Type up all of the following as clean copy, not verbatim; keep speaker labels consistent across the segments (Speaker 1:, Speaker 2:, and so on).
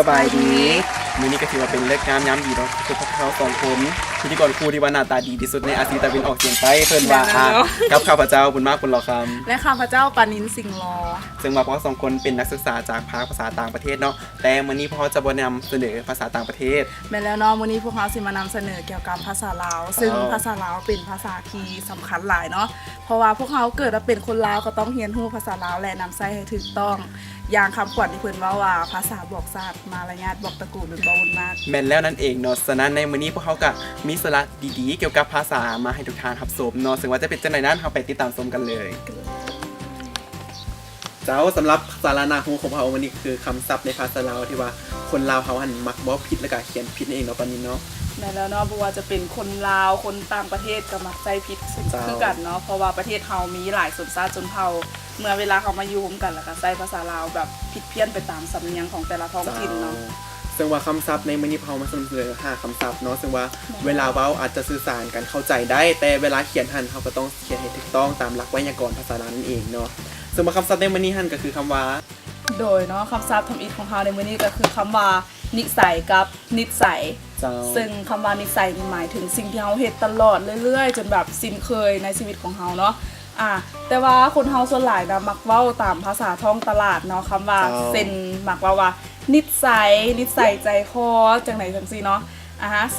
Speaker 1: บายดีมื้อนี้ก็ถือว่าเป็นเลิกงามยามดีเนาะคือพวกเขาสองคนพิธีกรคู่ที่ว่าหน้าตาดีที่สุดในอาซีตะวันออกเฉียงใต้เพิ่นว่ากับข้าพเจ้าบุญมากบุญหล่อคำ
Speaker 2: และข้าพเจ้าปานินสิงห์รอ
Speaker 1: ซึ่งว่าพวกเขาสองคนเป็นนักศึกษาจากภาคภาษาต่างประเทศเนาะแต่มื้อนี้พวกเขาจะบ่นำเสนอภาษาต่างประเทศ
Speaker 2: แม่นแล้วเนาะมื้อนี้พวกเราสิมานำเสนอเกี่ยวกับภาษาลาวซึ่งภาษาลาวเป็นภาษาที่สำคัญหลายเนาะเพราะว่าพวกเขาเกิดมาเป็นคนลาวก็ต้องเรียนรู้ภาษาลาวและนำใช้ให้ถูกต้องอย่างคำขวัญที่เพิ่นว่าภาษาบอกศาสตร์มารยาทบอกตระกูลเป็นบ่วุ่นมาก
Speaker 1: แม่นแล้วนั่นเองเนาะฉะนั้นในมื้อนี้พวกเขาก็มีสาระดีๆเกี่ยวกับภาษามาให้ทุกท่านรับชมเนาะซึ่งว่าจะเป็นจังไดนั้นเฮาไปติดตามชมกันเลยเจ้าสำหรับสาระน่ารู้ของพวกเราวันนี้คือคำศัพท์ในภาษาลาวที่ว่าคนลาวเขาหันมักบ่ผิดแล้วก็เขียนผิดนั่นเองเนาะปานนี้เนาะ
Speaker 2: แม่นแล้วเนาะบ่ว่าจะเป็นคนลาวคนต่างประเทศก็มักใช้ผิดคือกันเนาะเพราะว่าประเทศเฮามีหลายชนชาติชนเผ่าเมื่อเวลาเขามาอยู่ร่วมกันแล้วก็ใช้ภาษาลาวแบบผิดเพี้ยนไปตามสำเนียงของแต่ละท้องถิ่นเนาะ
Speaker 1: ซึ่งว่าคำศัพท์ในมื้อนี้เรามาเสนอ5คำศัพท์เนาะซึ่งว่าเวลาเว้าอาจจะสื่อสารกันเข้าใจได้แต่เวลาเขียนหันเขาก็ต้องเขียนให้ถูกต้องตามหลักไวยากรณ์ภาษาลาวนั่นเองเนาะซึ่งว่าคำศัพท์ในมื้อนี้หันก็คือคำว่า
Speaker 2: โดยเนาะคำศัพท์ทำอิฐของเราในมื้อนี้ก็คือคำว่านิสัยกับนิสัยซึ่งคำว่านิสัยนี่หมายถึงสิ่งที่เราเฮ็ดตลอดเรื่อยๆจนแบบสิ้นเคยในชีวิตของเราเนาะแต่ว่าคนเฮาส่วนหลายนะมักเว้าตามภาษาท้องตลาดเนาะคำว่าเซนมักว่านิสัยใจคอจังไหนจังซี่เนาะ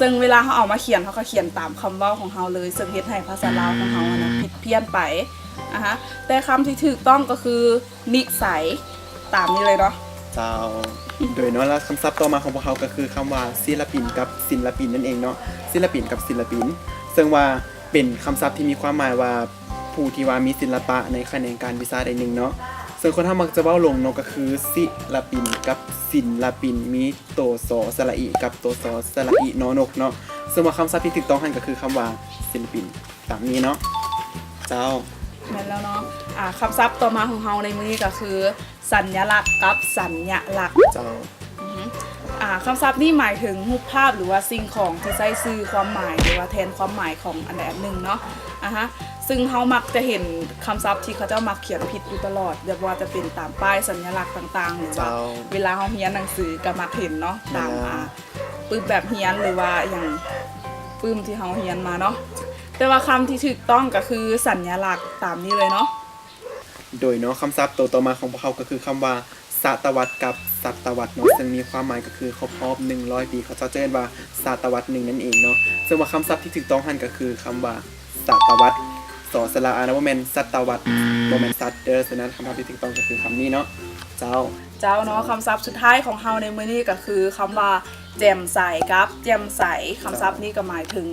Speaker 2: ซึ่งเวลาเขาเอามาเขียนเขาก็เขียนตามคำเว้าของเราเลยซึ่งเฮ็ดให้ภาษาลาวของเรานะผิดเพี้ยนไปแต่คำที่ถูกต้องก็คือนิสัยตามนี้เลยเนาะ
Speaker 1: เจ้าโดยเนาะแล้วคำศัพท์ต่อมาของพวกเขาก็คือคำว่าศิลปินกับศิลปินนั่นเองเนาะศิลปินกับศิลปินซึ่งว่าเป็นคำศัพท์ที่มีความหมายว่าผู้ที่ว่ามีศิลปะในแขนงการวิชาใดหนึ่งเนาะซึ่งคนถ้ามักจะเว้าลงเนาะก็คือศิลปินกับศิลปินมีโตสอสระอีกับโตสอสระอีนอนกเนาะซึ่งว่าคำศัพท์ที่ถูกต้องนั่นก็คือคำว่าศิลปินตามนี้เนาะเจ้า
Speaker 2: แม่นแล้วเนาะคำศัพท์ต่อมาของเราในมื้อนี้ก็คือสัญลักษณ์กับสัญลักษณ์
Speaker 1: เจ้า
Speaker 2: คำศัพท์นี้หมายถึงรูปภาพหรือว่าสิ่งของที่ใช้สื่อความหมายหรือว่าแทนความหมายของอันใดอันหนึ่งเนาะซึ่งเขามักจะเห็นคำศัพท์ที่เขาเจ้ามักเขียนผิดอยู่ตลอดเดี๋ยวว่าจะเป็นตามป้ายสัญลักษณ์ต่างๆหรือว่าเวลาเขาเรียนหนังสือก็มักเห็นเนาะตามปึ้มแบบเรียนหรือว่าอย่างปึ้มที่เขาเรียนมาเนาะแต่ว่าคำที่ถูกต้องก็คือสัญลักษณ์ตามนี้เลยเนาะ
Speaker 1: โดยเนาะคำศัพท์ต่อมาของพวกเขาก็คือคำว่าศตวรรษกับศตวรรษเนาะซึ่งมีความหมายก็คือครบรอบ100 ปีเขาจะเรียกว่าศตวรรษ1นั่นเองเนาะซึ่งว่าคำศัพท์ที่ถูกต้องหันก็คือคำว่าศตวรรษสอสระอานะบ่แม่นศตวรรษบ่แม่นสัตว์เด้อฉะนั้นคำศัพท์ที่ถูกต้องก็คือคำนี้เนาะเจ้า
Speaker 2: เนาะคำศัพท์สุดท้ายของเฮาในมื้อนี้ก็คือคำว่าแจ่มใสครับแจ่มใสคำศัพท์นี้ก็หมายถึง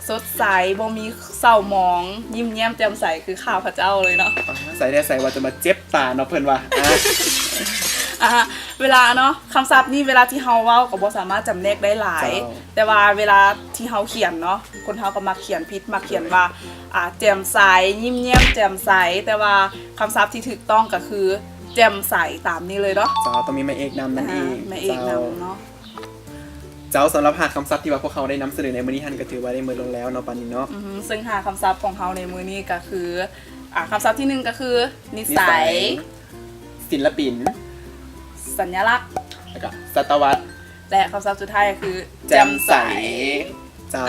Speaker 2: สดใสบ่มีเศร้าหมองยิ้มแย้มแจ่มใสคือข้าพเจ้าเลยเนาะ
Speaker 1: ใส่ได้ใส่ว่าจะมาเจ็บตาเนาะเพิ่นว่า
Speaker 2: เวลาเนาะคำศัพท์นี้เวลาที่เฮาเว้าก็บ่สามารถจำแนกได้หลายแต่ว่าเวลาที่เฮาเขียนเนาะคนเฮาก็มักเขียนผิดมักเขียนว่าแจ่มใสยิ้มแย้มแจ่มใสแต่ว่าคำศัพท์ที่ถูกต้องก็คือแจ่มใสตามนี้เลยเนาะ
Speaker 1: ต้องมีแม่เอกนำนั่นเอง
Speaker 2: แม่เอกนำเนาะ
Speaker 1: เจ้าสำหรับ5คำศัพท์ที่ว่าพวกเขาได้นำเสนอในมื้อนี้ท่านก็ถือว่าได้มื้อลงแล้วเนาะปานนี้เนาะ
Speaker 2: ซึ่ง5คำศัพท์ของเฮาในมื้อนี้ก็คือคำศัพท์ที่1ก็คือนิสัย
Speaker 1: ศิลปิน
Speaker 2: สัญลักษณ์
Speaker 1: แล้วก็ศตวรรษ
Speaker 2: และคำศัพท์สุดท้ายก็คือ
Speaker 1: แจ่มใสเจ้า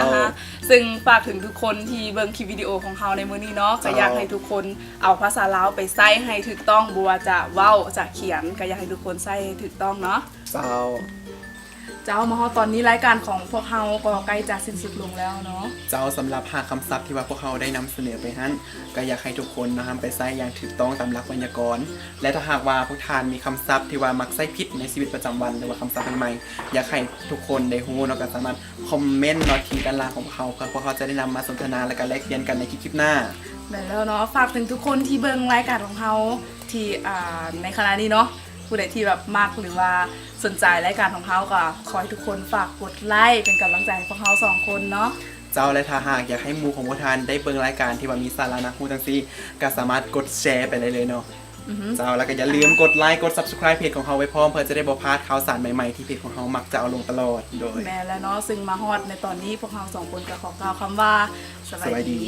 Speaker 2: ซึ่งฝากถึงทุกคนที่เบิ่งคลิปวิดีโอของเฮาในมื้อนี้เนาะก็อยากให้ทุกคนเอาภาษาลาวไปใช้ให้ถูกต้องบ่ว่าจะเว้าจะเขียนก็อยากให้ทุกคนใช้ให้ถูกต้องเนาะเจ้ามาฮอดตอนนี้รายการของพวกเฮาก็ใกล้จะสิ้นสุดลงแล้วเนาะ
Speaker 1: เจ้าสำหรับ5คำศัพท์ที่ว่าพวกเขาได้นำเสนอไปนั้นก็อยากให้ทุกคนนะครับไปใช้อย่างถูกต้องตามหลักไวยากรณ์และถ้าหากว่าพวกท่านมีคำศัพท์ที่ว่ามักใช้ผิดในชีวิตประจำวันหรือว่าคำศัพท์ใหม่ๆอยากให้ทุกคนได้รู้เนาะก็สามารถคอมเมนต์เนาะที่ด้านล่างของเขาเพื่อพวกเขาจะได้นำมาสนทนาและก็แลกเปลี่ยนกันในคลิปหน้า
Speaker 2: แล้วเนาะฝากถึงทุกคนที่เบิ่งรายการของเฮาที่ในขณะนี้เนาะผู้ใดที่แบบมักหรือว่าสนใจรายการของเขาก็ขอให้ทุกคนฝากกดไลค์เป็นกำลังใจให้พวกเขา2คนเนาะ
Speaker 1: เจ้าและถ้าหากอยากให้หมู่ของพวกท่านได้เบิ่งรายการที่ว่ามีสาระน่ารู้จังซี่ก็สามารถกดแชร์ไปเลยเนาะเจ้าแล้วก็อย่าลืมกดไลค์กด Subscribe เพจของเขาไว้พร้อมเพื่อจะได้บ่พลาดข่าวสารใหม่ๆที่เพจของเขามักจะเอาลงตลอดโดย
Speaker 2: แม่แล้วเนาะซึ่งมาฮอดในตอนนี้พวกเรา2คนก็ขอกล่าวคำว่าสวัสดี